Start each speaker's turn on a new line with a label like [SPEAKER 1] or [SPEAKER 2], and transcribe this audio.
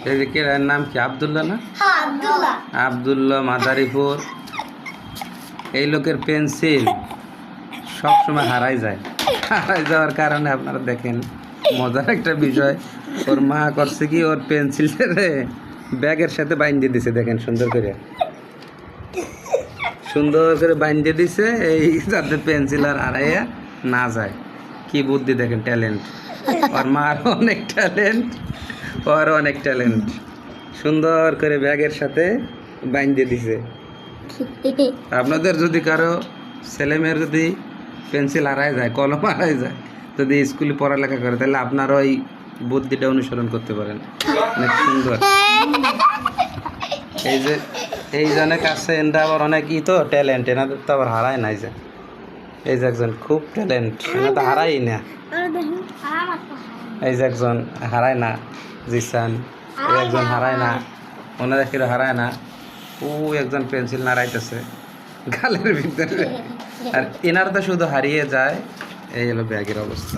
[SPEAKER 1] এদিকে এর নাম কি? আব্দুল্লাহ না?
[SPEAKER 2] হ্যাঁ, আব্দুল্লাহ।
[SPEAKER 1] আব্দুল্লাহ মাদারীপুর। এই লোকের পেন্সিল সবসময় হারাই যায়। হারাই যাওয়ার কারণে আপনারা দেখেন মজার একটা বিষয়, ওর মা করছে কি, ওর পেন্সিলটারে ব্যাগের সাথে বাইন্ধে দিছে। দেখেন সুন্দর করে বাইন্ধে দিছে, এই যাতে পেন্সিল আর হারাইয়া না যায়। কি বুদ্ধি দেখেন, ট্যালেন্ট। ওর মার অনেক ট্যালেন্ট, ওর অনেক ট্যালেন্ট। সুন্দর করে ব্যাগের সাথে বাইন্ধে দিছে। আপনাদের যদি কারো ছেলেমেয়ের যদি পেন্সিল হারায় যায়, কলম হারায় যায়, যদি স্কুলে পড়ালেখা করে, তাহলে আপনারা ওই বুদ্ধিটা অনুসরণ করতে পারেন। অনেক সুন্দর। এই জনে কাছে এনরা আবার অনেক তো ট্যালেন্ট, এনাদের তো আবার হারায় নাই যে। এই যে একজন খুব ট্যালেন্ট, এনা তো হারাই না। এই যে একজন হারায় না, জিসান। এই একজন হারায় না, ওনারা কেউ হারায় না। ও একজন পেন্সিল নাড়াইতেছে গালের ভিতরে, আর এনার তো শুধু হারিয়ে যায়। এই হলো ব্যাগের অবস্থা।